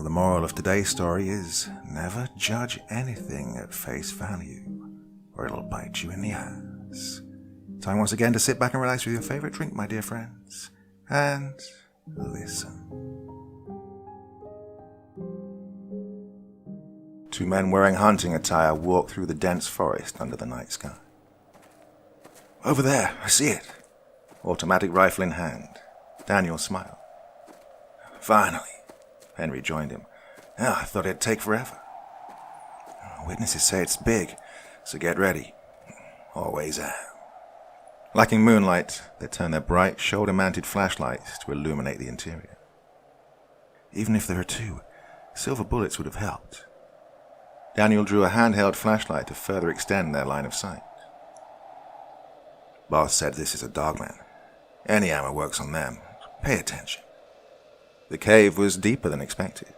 Well, the moral of today's story is never judge anything at face value, or it'll bite you in the ass. Time once again to sit back and relax with your favorite drink, my dear friends, and listen. Two men wearing hunting attire walk through the dense forest under the night sky. Over there, I see it. Automatic rifle in hand. Daniel smiled. Finally. Henry joined him. Oh, I thought it'd take forever. Witnesses say it's big, so get ready. Always am. Lacking moonlight, they turned their bright, shoulder-mounted flashlights to illuminate the interior. Even if there are two, silver bullets would have helped. Daniel drew a handheld flashlight to further extend their line of sight. Boss said this is a dogman. Any ammo works on them. Pay attention. The cave was deeper than expected.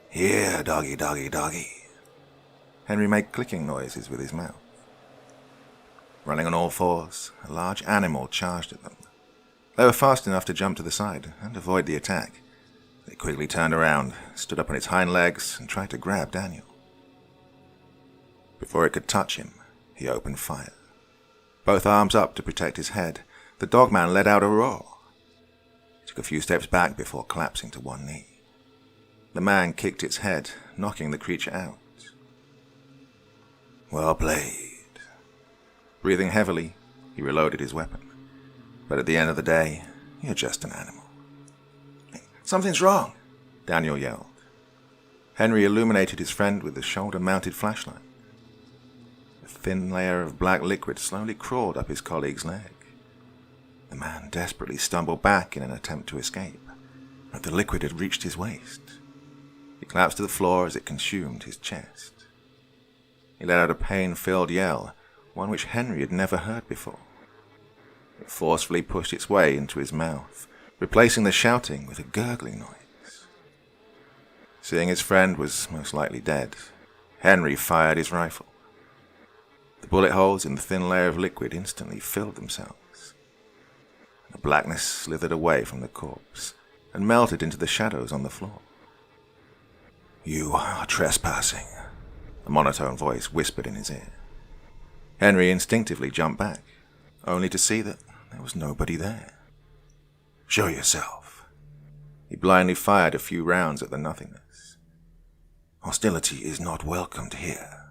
Here, doggy, doggy, doggy. Henry made clicking noises with his mouth. Running on all fours, a large animal charged at them. They were fast enough to jump to the side and avoid the attack. They quickly turned around, stood up on its hind legs, and tried to grab Daniel. Before it could touch him, he opened fire. Both arms up to protect his head, the dogman let out a roar. He took a few steps back before collapsing to one knee. The man kicked its head, knocking the creature out. Well played. Breathing heavily, he reloaded his weapon. But at the end of the day, you're just an animal. Something's wrong, Daniel yelled. Henry illuminated his friend with the shoulder-mounted flashlight. A thin layer of black liquid slowly crawled up his colleague's leg. The man desperately stumbled back in an attempt to escape, but the liquid had reached his waist. He collapsed to the floor as it consumed his chest. He let out a pain-filled yell, one which Henry had never heard before. It forcefully pushed its way into his mouth, replacing the shouting with a gurgling noise. Seeing his friend was most likely dead, Henry fired his rifle. The bullet holes in the thin layer of liquid instantly filled themselves. The blackness slithered away from the corpse and melted into the shadows on the floor. You are trespassing, a monotone voice whispered in his ear. Henry instinctively jumped back, only to see that there was nobody there. Show yourself. He blindly fired a few rounds at the nothingness. Hostility is not welcomed here.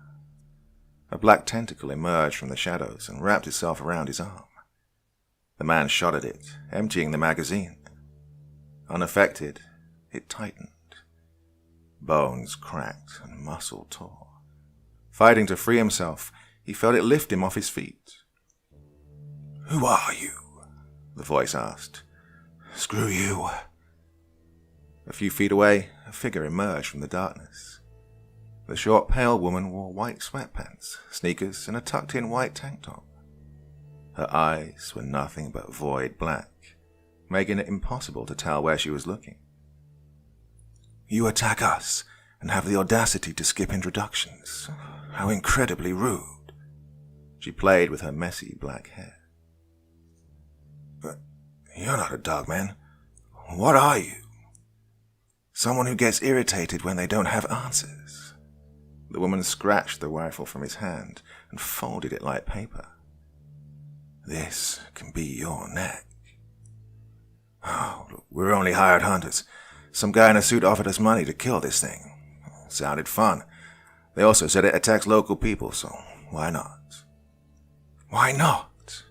A black tentacle emerged from the shadows and wrapped itself around his arm. The man shot at it, emptying the magazine. Unaffected, it tightened. Bones cracked and muscle tore. Fighting to free himself, he felt it lift him off his feet. Who are you? The voice asked. Screw you. A few feet away, a figure emerged from the darkness. The short, pale woman wore white sweatpants, sneakers, and a tucked-in white tank top. Her eyes were nothing but void black, making it impossible to tell where she was looking. You attack us and have the audacity to skip introductions. How incredibly rude. She played with her messy black hair. But you're not a dogman. What are you? Someone who gets irritated when they don't have answers. The woman scratched the rifle from his hand and folded it like paper. This can be your neck. Oh, look, we're only hired hunters. Some guy in a suit offered us money to kill this thing. Sounded fun. They also said it attacks local people, so why not? Why not?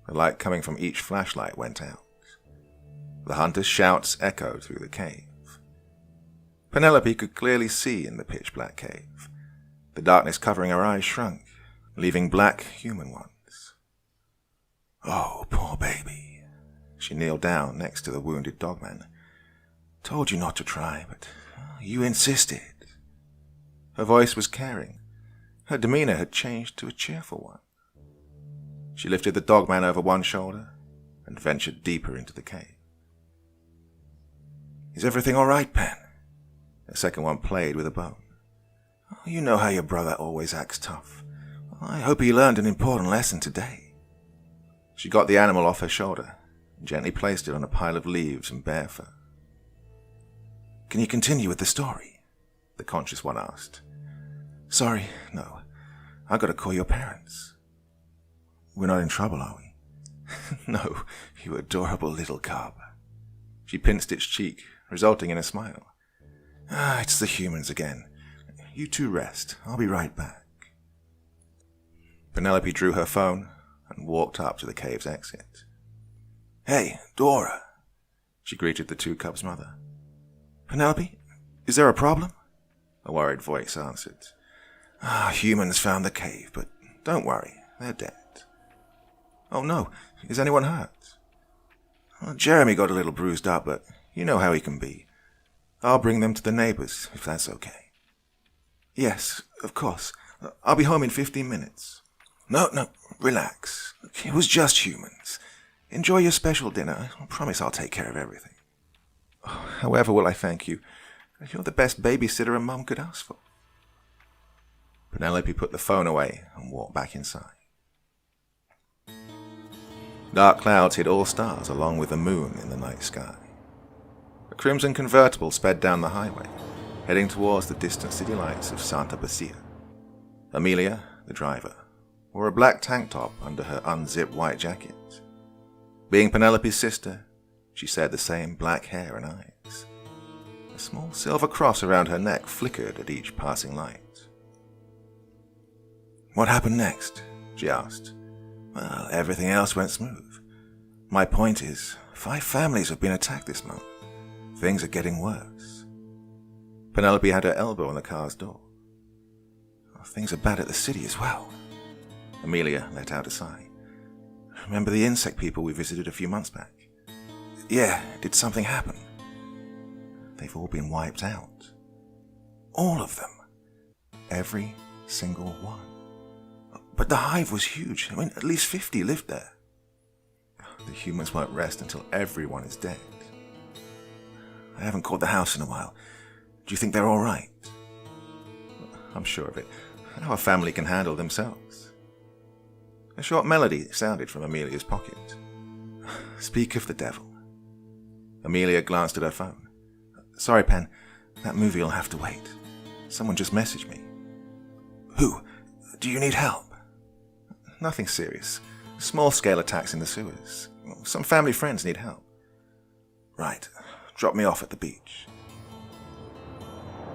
The light coming from each flashlight went out. The hunter's shouts echoed through the cave. Penelope could clearly see in the pitch-black cave. The darkness covering her eyes shrunk, leaving black human ones. Oh, poor baby. She kneeled down next to the wounded dogman. Told you not to try, but you insisted. Her voice was caring. Her demeanor had changed to a cheerful one. She lifted the dogman over one shoulder and ventured deeper into the cave. Is everything all right, Pen? The second one played with a bone. Oh, you know how your brother always acts tough. I hope he learned an important lesson today. She got the animal off her shoulder and gently placed it on a pile of leaves and bear fur. Can you continue with the story? The conscious one asked. Sorry, no. I gotta call your parents. We're not in trouble, are we? No, you adorable little cub. She pinched its cheek, resulting in a smile. It's the humans again. You two rest. I'll be right back. Penelope drew her phone and walked up to the cave's exit. Hey, Dora, she greeted the two cubs' mother. Penelope, is there a problem? A worried voice answered. Humans found the cave, but don't worry, they're dead. Oh no, is anyone hurt? Jeremy got a little bruised up, but you know how he can be. I'll bring them to the neighbors, if that's okay. Yes, of course. I'll be home in 15 minutes. No, relax. It was just humans. Enjoy your special dinner. I promise I'll take care of everything. However will I thank you? You're the best babysitter a mum could ask for. Penelope put the phone away and walked back inside. Dark clouds hid all stars along with the moon in the night sky. A crimson convertible sped down the highway, heading towards the distant city lights of Santa Lucia. Amelia, the driver, wore a black tank top under her unzipped white jacket. Being Penelope's sister, she shared the same black hair and eyes. A small silver cross around her neck flickered at each passing light. What happened next? She asked. Well, everything else went smooth. My point is, 5 families have been attacked this month. Things are getting worse. Penelope had her elbow on the car's door. Things are bad at the city as well. Amelia let out a sigh. Remember the insect people we visited a few months back? Yeah, did something happen? They've all been wiped out. All of them. Every single one. But the hive was huge. At least 50 lived there. The humans won't rest until everyone is dead. I haven't called the house in a while. Do you think they're all right? I'm sure of it. Our family can handle themselves. A short melody sounded from Amelia's pocket. Speak of the devil. Amelia glanced at her phone. Sorry, Pen. That movie will have to wait. Someone just messaged me. Who? Do you need help? Nothing serious. Small-scale attacks in the sewers. Some family friends need help. Right. Drop me off at the beach.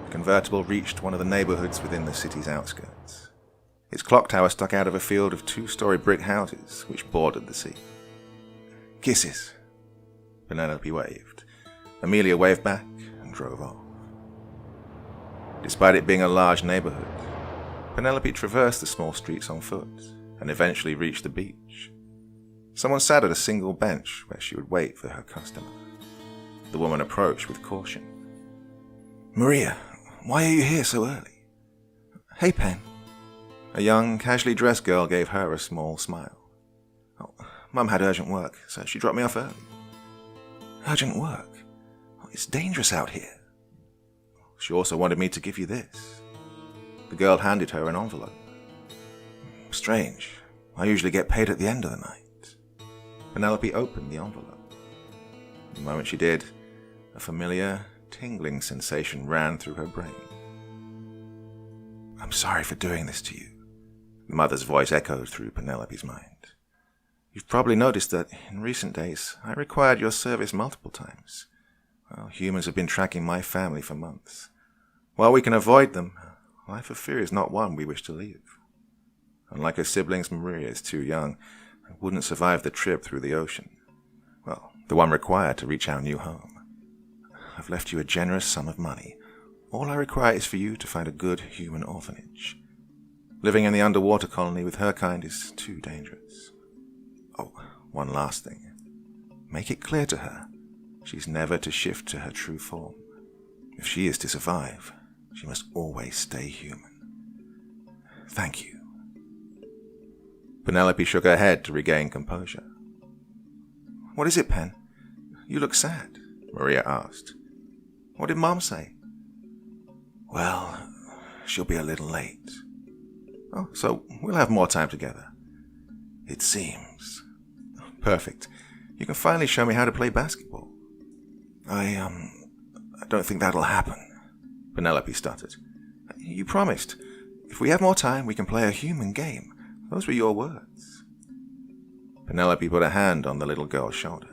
The convertible reached one of the neighborhoods within the city's outskirts. Its clock tower stuck out of a field of 2-story brick houses which bordered the sea. Kisses. Penelope waved. Amelia waved back and drove off. Despite it being a large neighborhood, Penelope traversed the small streets on foot and eventually reached the beach. Someone sat at a single bench where she would wait for her customer. The woman approached with caution. Maria, why are you here so early? Hey, Pen. A young, casually dressed girl gave her a small smile. Oh, Mum had urgent work, so she dropped me off early. Urgent work? Oh, it's dangerous out here. She also wanted me to give you this. The girl handed her an envelope. Strange. I usually get paid at the end of the night. Penelope opened the envelope. The moment she did, a familiar, tingling sensation ran through her brain. I'm sorry for doing this to you. The mother's voice echoed through Penelope's mind. You've probably noticed that in recent days I required your service multiple times. Well, humans have been tracking my family for months. While we can avoid them, life of fear is not one we wish to leave. Unlike her siblings, Maria is too young and wouldn't survive the trip through the ocean. Well, the one required to reach our new home. I've left you a generous sum of money. All I require is for you to find a good human orphanage. Living in the underwater colony with her kind is too dangerous. Oh, one last thing. Make it clear to her she's never to shift to her true form. If she is to survive, she must always stay human. Thank you. Penelope shook her head to regain composure. What is it, Pen? You look sad, Maria asked. What did Mom say? Well, she'll be a little late. Oh, so we'll have more time together. It seems. Perfect. You can finally show me how to play basketball. I don't think that'll happen, Penelope stuttered. You promised. If we have more time, we can play a human game. Those were your words. Penelope put a hand on the little girl's shoulder.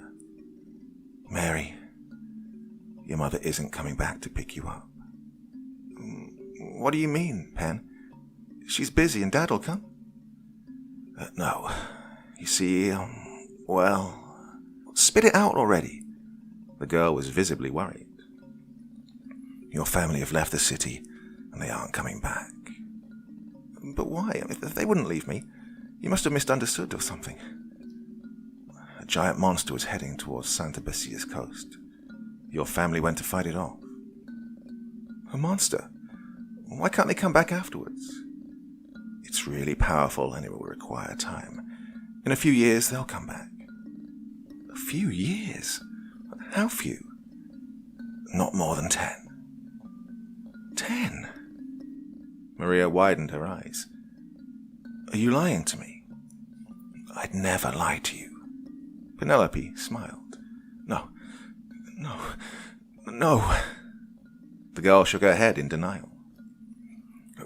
Mary, your mother isn't coming back to pick you up. What do you mean, Pen? She's busy and Dad'll come? No. You see, well... Spit it out already. The girl was visibly worried. Your family have left the city and they aren't coming back. But why? They wouldn't leave me. You must have misunderstood or something. A giant monster was heading towards Santa Basia's coast. Your family went to fight it off. A monster? Why can't they come back afterwards? It's really powerful and it will require time. In a few years, they'll come back. A few years? How few? Not more than 10. 10? Maria widened her eyes. Are you lying to me? I'd never lie to you. Penelope smiled. No. The girl shook her head in denial.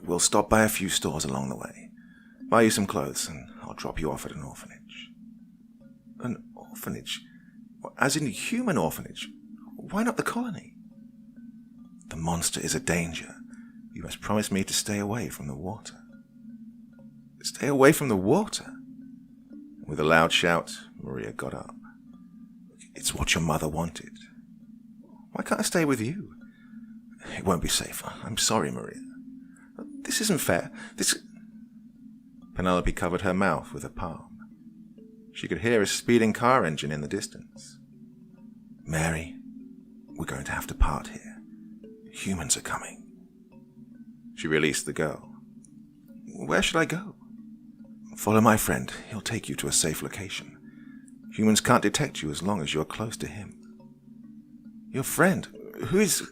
We'll stop by a few stores along the way. Buy you some clothes and I'll drop you off at an orphanage. An orphanage? As in a human orphanage? Why not the colony? The monster is a danger. You must promise me to stay away from the water. Stay away from the water? With a loud shout, Maria got up. It's what your mother wanted. Why can't I stay with you? It won't be safe. I'm sorry, Maria. This isn't fair. Penelope covered her mouth with her palm. She could hear a speeding car engine in the distance. Mary, we're going to have to part here. Humans are coming. She released the girl. Where should I go? Follow my friend. He'll take you to a safe location. Humans can't detect you as long as you're close to him. Your friend? Who is...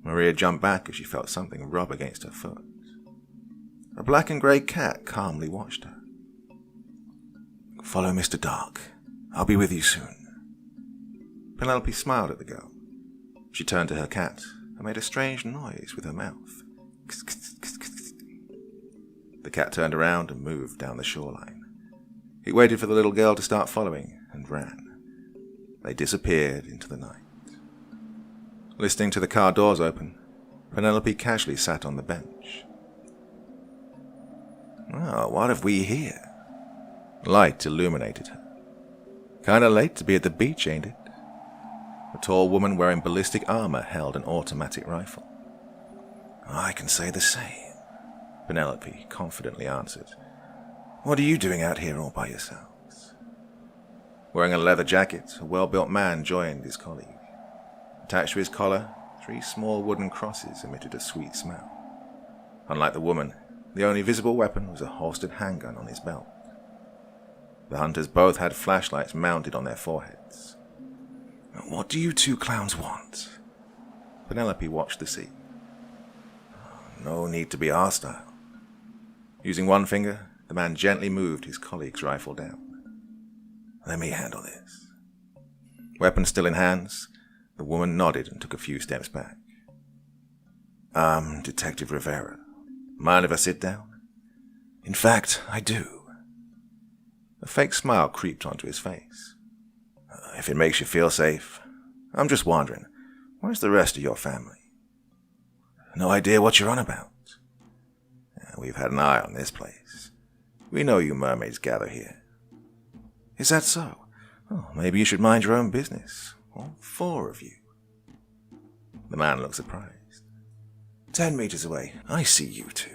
Maria jumped back as she felt something rub against her foot. A black and grey cat calmly watched her. Follow Mr. Dark. I'll be with you soon. Penelope smiled at the girl. She turned to her cat and made a strange noise with her mouth. The cat turned around and moved down the shoreline. He waited for the little girl to start following and ran. They disappeared into the night. Listening to the car doors open, Penelope casually sat on the bench. Oh, what have we here? Light illuminated her. Kinda late to be at the beach, ain't it? A tall woman wearing ballistic armor held an automatic rifle. I can say the same, Penelope confidently answered. What are you doing out here all by yourselves? Wearing a leather jacket, a well-built man joined his colleague. Attached to his collar, 3 small wooden crosses emitted a sweet smell. Unlike the woman, the only visible weapon was a holstered handgun on his belt. The hunters both had flashlights mounted on their foreheads. What do you 2 clowns want? Penelope watched the sea. No need to be hostile. Using one finger, the man gently moved his colleague's rifle down. Let me handle this. Weapon still in hands, the woman nodded and took a few steps back. Detective Rivera. Mind if I sit down? In fact, I do. A fake smile creeped onto his face. If it makes you feel safe, I'm just wondering, where's the rest of your family? No idea what you're on about. We've had an eye on this place. We know you mermaids gather here. Is that so? Oh, maybe you should mind your own business. All 4 of you. The man looked surprised. 10 meters away, I see you 2.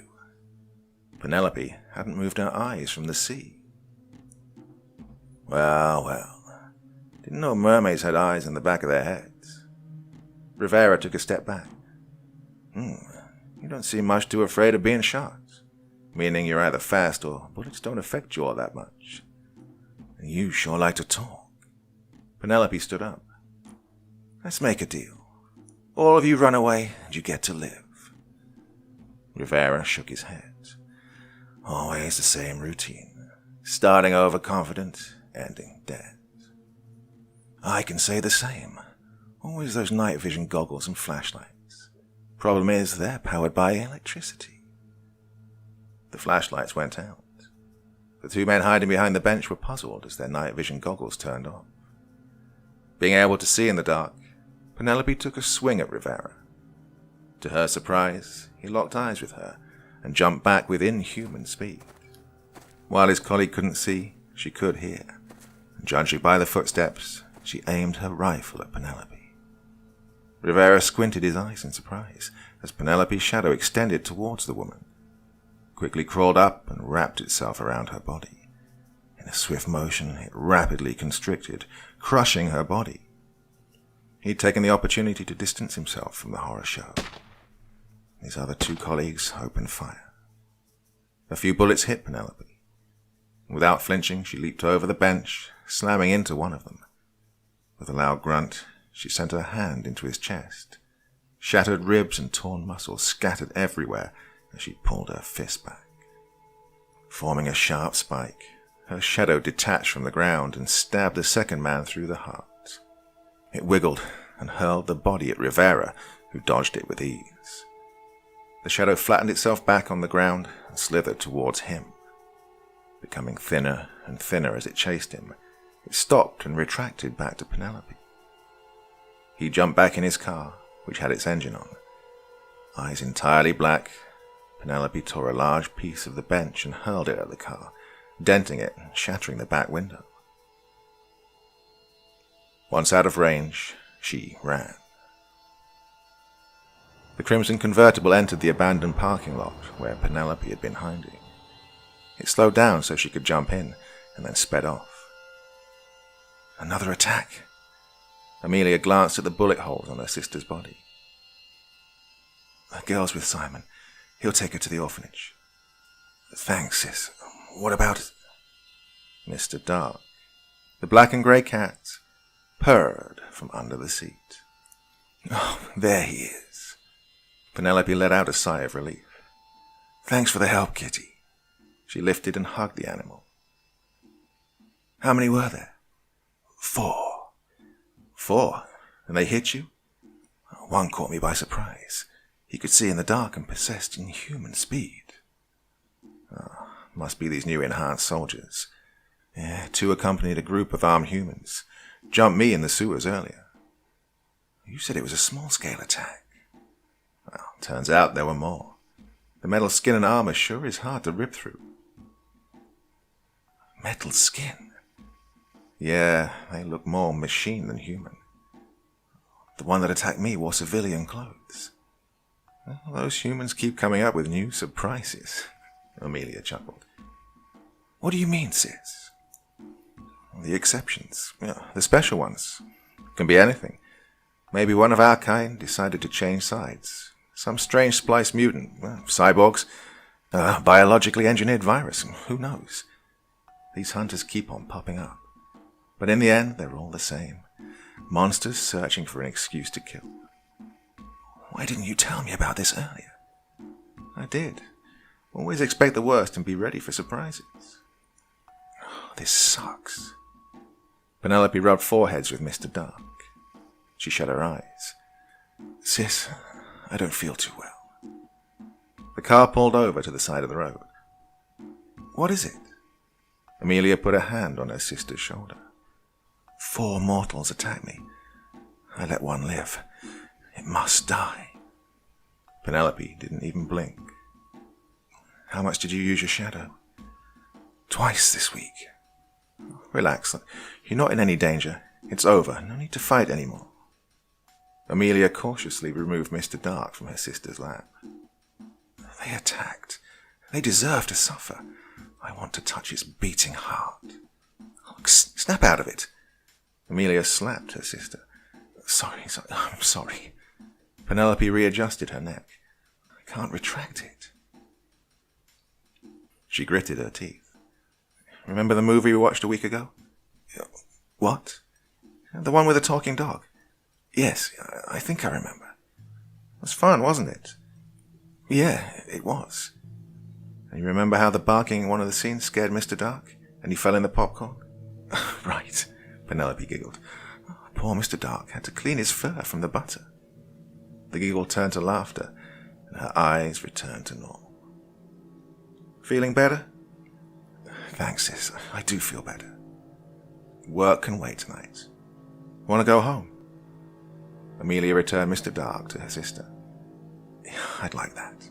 Penelope hadn't moved her eyes from the sea. Well. Didn't know mermaids had eyes in the back of their heads. Rivera took a step back. You don't seem much too afraid of being shot. Meaning you're either fast or bullets don't affect you all that much. You sure like to talk. Penelope stood up. Let's make a deal. All of you run away and you get to live. Rivera shook his head. Always the same routine. Starting overconfident, ending dead. I can say the same. Always those night vision goggles and flashlights. Problem is, they're powered by electricity. The flashlights went out. The two men hiding behind the bench were puzzled as their night vision goggles turned off. Being able to see in the dark, Penelope took a swing at Rivera. To her surprise, he locked eyes with her and jumped back with inhuman speed. While his colleague couldn't see, she could hear, and judging by the footsteps, she aimed her rifle at Penelope. Rivera squinted his eyes in surprise as Penelope's shadow extended towards the woman, quickly crawled up and wrapped itself around her body. In a swift motion, it rapidly constricted, crushing her body. He'd taken the opportunity to distance himself from the horror show. His other two colleagues opened fire. A few bullets hit Penelope. Without flinching, she leaped over the bench, slamming into one of them. With a loud grunt, she sent her hand into his chest. Shattered ribs and torn muscles scattered everywhere as she pulled her fist back. Forming a sharp spike, her shadow detached from the ground and stabbed the second man through the heart. It wiggled and hurled the body at Rivera, who dodged it with ease. The shadow flattened itself back on the ground and slithered towards him. Becoming thinner and thinner as it chased him, it stopped and retracted back to Penelope. He jumped back in his car, which had its engine on. Eyes entirely black, Penelope tore a large piece of the bench and hurled it at the car, denting it and shattering the back window. Once out of range, she ran. The crimson convertible entered the abandoned parking lot where Penelope had been hiding. It slowed down so she could jump in and then sped off. Another attack. Amelia glanced at the bullet holes on her sister's body. The girl's with Simon. He'll take her to the orphanage. Thanks, sis. What about Mr. Dark? The black and grey cat purred from under the seat. Oh, there he is. Penelope let out a sigh of relief. Thanks for the help, Kitty. She lifted and hugged the animal. How many were there? 4. 4? And they hit you? One caught me by surprise. He could see in the dark and possessed inhuman speed. Oh, must be these new enhanced soldiers. Yeah, 2 accompanied a group of armed humans. Jumped me in the sewers earlier. You said it was a small-scale attack. Well, turns out there were more. The metal skin and armor sure is hard to rip through. Metal skin? Yeah, they look more machine than human. The one that attacked me wore civilian clothes. Well, those humans keep coming up with new surprises, Amelia chuckled. What do you mean, sis? The exceptions, the special ones. Can be anything. Maybe one of our kind decided to change sides. Some strange spliced mutant, cyborgs, biologically engineered virus, who knows? These hunters keep on popping up. But in the end, they're all the same. Monsters searching for an excuse to kill. Why didn't you tell me about this earlier? I did. Always expect the worst and be ready for surprises. Oh, this sucks. Penelope rubbed foreheads with Mr. Dark. She shut her eyes. Sis, I don't feel too well. The car pulled over to the side of the road. What is it? Amelia put a hand on her sister's shoulder. 4 mortals attacked me. I let one live. It must die. Penelope didn't even blink. How much did you use your shadow? Twice this week. Relax. You're not in any danger. It's over. No need to fight anymore. Amelia cautiously removed Mr. Dark from her sister's lap. They attacked. They deserve to suffer. I want to touch his beating heart. Look, snap out of it. Amelia slapped her sister. Sorry, I'm sorry. Penelope readjusted her neck. I can't retract it. She gritted her teeth. Remember the movie we watched a week ago? What? The one with the talking dog? Yes, I think I remember. It was fun, wasn't it? Yeah, it was. And you remember how the barking in one of the scenes scared Mr. Dark, and he fell in the popcorn? Right, Penelope giggled. Oh, poor Mr. Dark had to clean his fur from the butter. The giggle turned to laughter, and her eyes returned to normal. Feeling better? Thanks, sis. I do feel better. Work can wait tonight. Want to go home? Amelia returned Mr. Dark to her sister. I'd like that.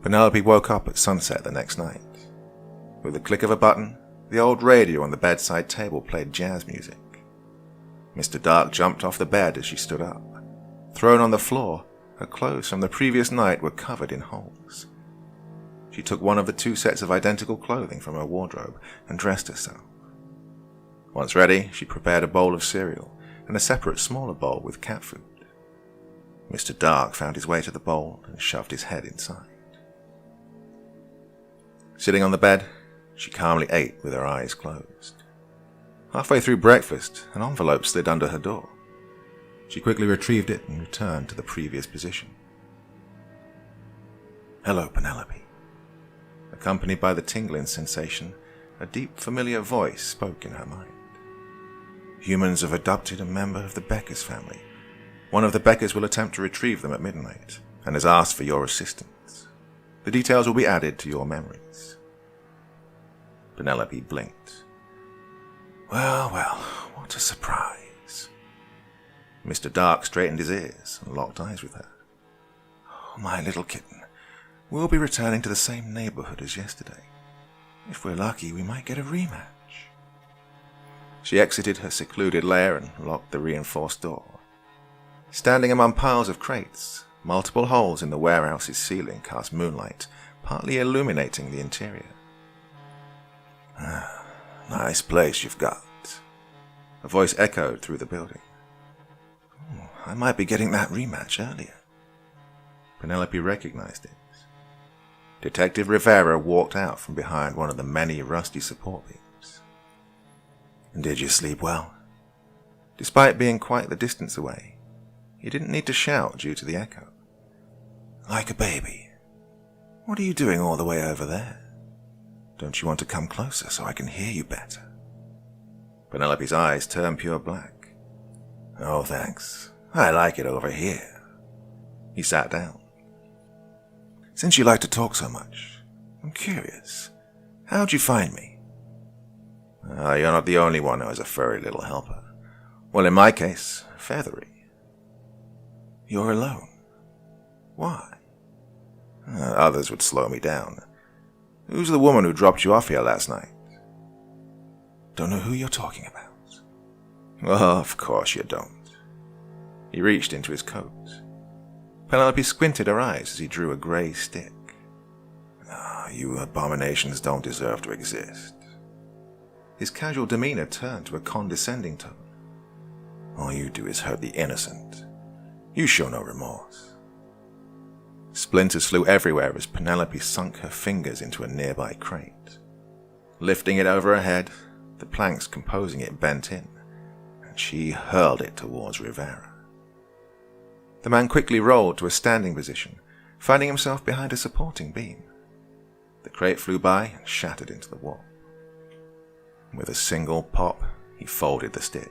Penelope woke up at sunset the next night. With the click of a button, the old radio on the bedside table played jazz music. Mr. Dark jumped off the bed as she stood up. Thrown on the floor, her clothes from the previous night were covered in holes. She took one of the 2 sets of identical clothing from her wardrobe and dressed herself. Once ready, she prepared a bowl of cereal and a separate smaller bowl with cat food. Mr. Dark found his way to the bowl and shoved his head inside. Sitting on the bed, she calmly ate with her eyes closed. Halfway through breakfast, an envelope slid under her door. She quickly retrieved it and returned to the previous position. Hello, Penelope. Accompanied by the tingling sensation, a deep, familiar voice spoke in her mind. Humans have adopted a member of the Becker's family. One of the Beckers will attempt to retrieve them at midnight and has asked for your assistance. The details will be added to your memories. Penelope blinked. Well, what a surprise. Mr. Dark straightened his ears and locked eyes with her. Oh, my little kitten, we'll be returning to the same neighborhood as yesterday. If we're lucky, we might get a rematch. She exited her secluded lair and locked the reinforced door. Standing among piles of crates, multiple holes in the warehouse's ceiling cast moonlight, partly illuminating the interior. Nice place you've got. A voice echoed through the building. I might be getting that rematch earlier. Penelope recognized it. Detective Rivera walked out from behind one of the many rusty support beams. Did you sleep well? Despite being quite the distance away, he didn't need to shout due to the echo. Like a baby. What are you doing all the way over there? Don't you want to come closer so I can hear you better? Penelope's eyes turned pure black. Oh, thanks. I like it over here. He sat down. Since you like to talk so much, I'm curious. How'd you find me? You're not the only one who has a furry little helper. Well, in my case, feathery. You're alone. Why? Others would slow me down. Who's the woman who dropped you off here last night? Don't know who you're talking about. Well, of course you don't. He reached into his coat. Penelope squinted her eyes as he drew a grey stick. You abominations don't deserve to exist. His casual demeanor turned to a condescending tone. All you do is hurt the innocent. You show no remorse. Splinters flew everywhere as Penelope sunk her fingers into a nearby crate. Lifting it over her head, the planks composing it bent in, and she hurled it towards Rivera. The man quickly rolled to a standing position, finding himself behind a supporting beam. The crate flew by and shattered into the wall. With a single pop, he folded the stick.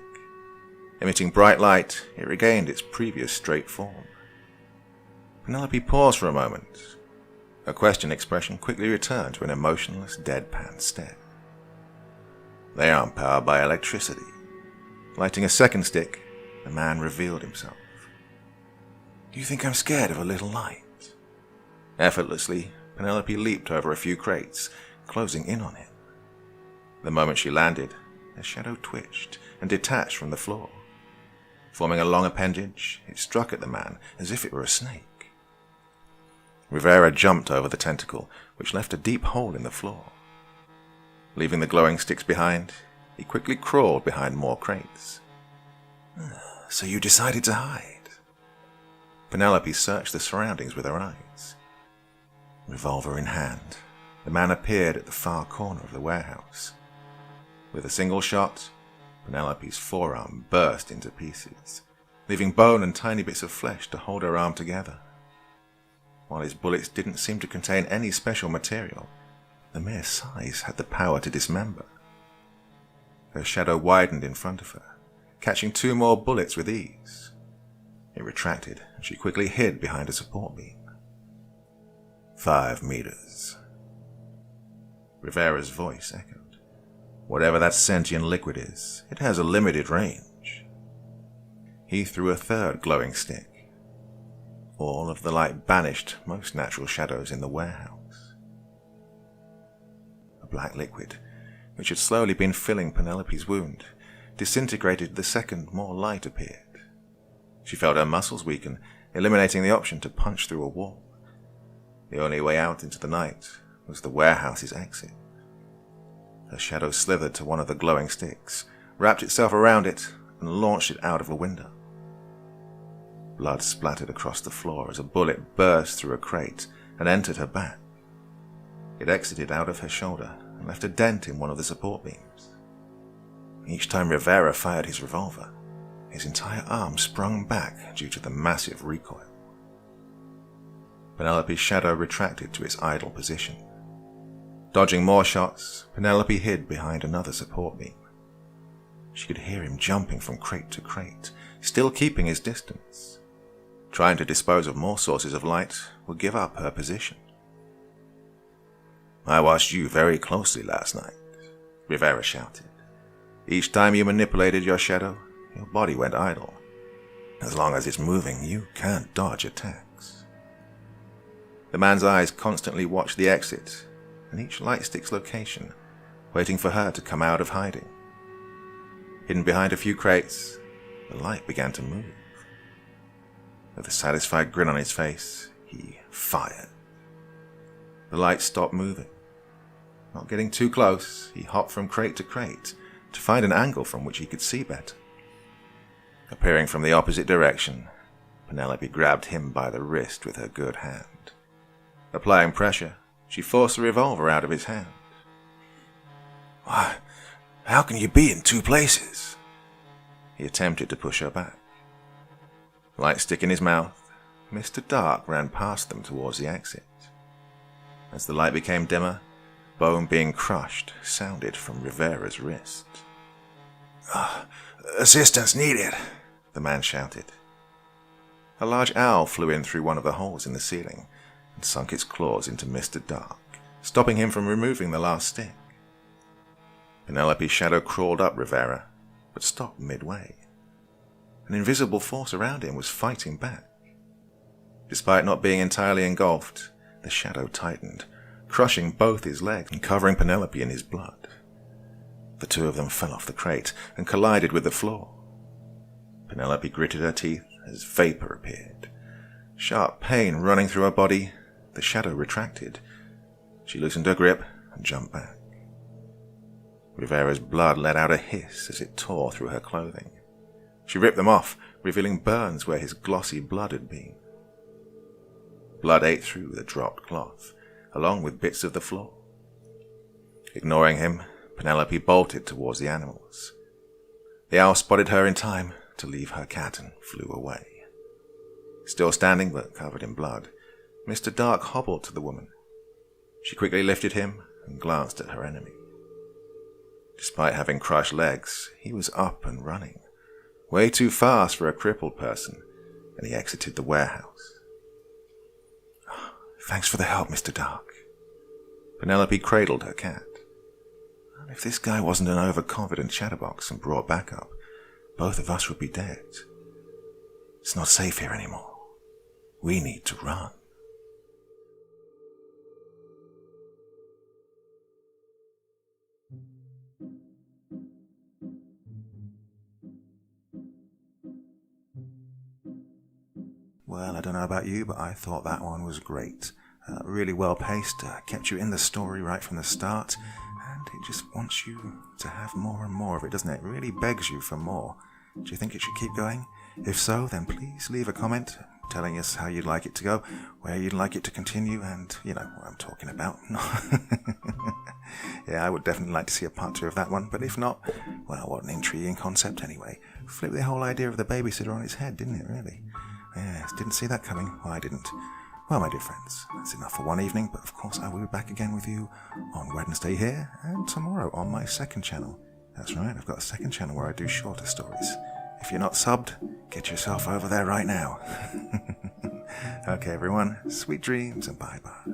Emitting bright light, it regained its previous straight form. Penelope paused for a moment. Her question expression quickly returned to an emotionless, deadpan stare. They aren't powered by electricity. Lighting a second stick, the man revealed himself. Do you think I'm scared of a little light? Effortlessly, Penelope leaped over a few crates, closing in on him. The moment she landed, a shadow twitched and detached from the floor. Forming a long appendage, it struck at the man as if it were a snake. Rivera jumped over the tentacle, which left a deep hole in the floor. Leaving the glowing sticks behind, he quickly crawled behind more crates. So you decided to hide? Penelope searched the surroundings with her eyes. Revolver in hand, the man appeared at the far corner of the warehouse. With a single shot, Penelope's forearm burst into pieces, leaving bone and tiny bits of flesh to hold her arm together. While his bullets didn't seem to contain any special material, the mere size had the power to dismember. Her shadow widened in front of her, catching 2 more bullets with ease. It retracted, and she quickly hid behind a support beam. 5 meters. Rivera's voice echoed. Whatever that sentient liquid is, it has a limited range. He threw a 3rd glowing stick. All of the light banished most natural shadows in the warehouse. A black liquid, which had slowly been filling Penelope's wound, disintegrated the second more light appeared. She felt her muscles weaken, eliminating the option to punch through a wall. The only way out into the night was the warehouse's exit. Her shadow slithered to one of the glowing sticks, wrapped itself around it, and launched it out of a window. Blood splattered across the floor as a bullet burst through a crate and entered her back. It exited out of her shoulder and left a dent in one of the support beams. Each time Rivera fired his revolver, his entire arm sprung back due to the massive recoil. Penelope's shadow retracted to its idle position. Dodging more shots, Penelope hid behind another support beam. She could hear him jumping from crate to crate, still keeping his distance. Trying to dispose of more sources of light would give up her position. "I watched you very closely last night," Rivera shouted. "Each time you manipulated your shadow, your body went idle. As long as it's moving, you can't dodge attacks." The man's eyes constantly watched the exit and each light stick's location, waiting for her to come out of hiding. Hidden behind a few crates, the light began to move. With a satisfied grin on his face, he fired. The light stopped moving. Not getting too close, he hopped from crate to crate to find an angle from which he could see better. Appearing from the opposite direction, Penelope grabbed him by the wrist with her good hand. Applying pressure, she forced the revolver out of his hand. "Why, how can you be in 2 places?" He attempted to push her back. Light stick in his mouth, Mr. Dark ran past them towards the exit. As the light became dimmer, bone being crushed sounded from Rivera's wrist. "Assistance needed," the man shouted. A large owl flew in through one of the holes in the ceiling and sunk its claws into Mr. Dark, stopping him from removing the last stick. Penelope's shadow crawled up Rivera, but stopped midway. An invisible force around him was fighting back. Despite not being entirely engulfed, the shadow tightened, crushing both his legs and covering Penelope in his blood. The 2 of them fell off the crate and collided with the floor. Penelope gritted her teeth as vapor appeared. Sharp pain running through her body, the shadow retracted. She loosened her grip and jumped back. Rivera's blood let out a hiss as it tore through her clothing. She ripped them off, revealing burns where his glossy blood had been. Blood ate through the dropped cloth, along with bits of the floor. Ignoring him, Penelope bolted towards the animals. The owl spotted her in time to leave her cat and flew away. Still standing but covered in blood, Mr. Dark hobbled to the woman. She quickly lifted him and glanced at her enemy. Despite having crushed legs, he was up and running, way too fast for a crippled person, and he exited the warehouse. "Thanks for the help, Mr. Dark." Penelope cradled her cat. If this guy wasn't an overconfident chatterbox and brought backup, both of us would be dead. It's not safe here anymore. We need to run. Well, I don't know about you, but I thought that one was great. Really well paced, kept you in the story right from the start, and it just wants you to have more and more of it, doesn't it? It really begs you for more. Do you think it should keep going? If so, then please leave a comment telling us how you'd like it to go, where you'd like it to continue, and you know what I'm talking about. Yeah, I would definitely like to see a part 2 of that one, but if not, well, what an intriguing concept anyway. Flipped the whole idea of the babysitter on its head, didn't it, really? Yes, didn't see that coming. Well, I didn't. Well, my dear friends, that's enough for one evening, but of course I will be back again with you on Wednesday here, and tomorrow on my second channel. That's right, I've got a second channel where I do shorter stories. If you're not subbed, get yourself over there right now. Okay, everyone, sweet dreams and bye-bye.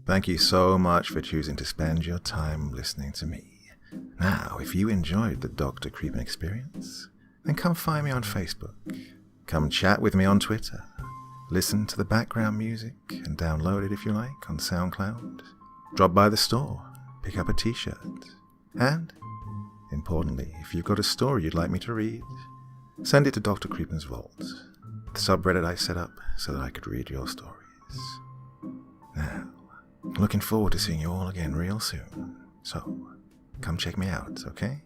Thank you so much for choosing to spend your time listening to me. Now, if you enjoyed the Dr. Creepen experience, then come find me on Facebook. Come chat with me on Twitter. Listen to the background music and download it if you like on SoundCloud. Drop by the store, pick up a t-shirt. And, importantly, if you've got a story you'd like me to read, send it to Dr. Creepen's Vault, the subreddit I set up so that I could read your stories. Now, looking forward to seeing you all again real soon. So, come check me out, okay?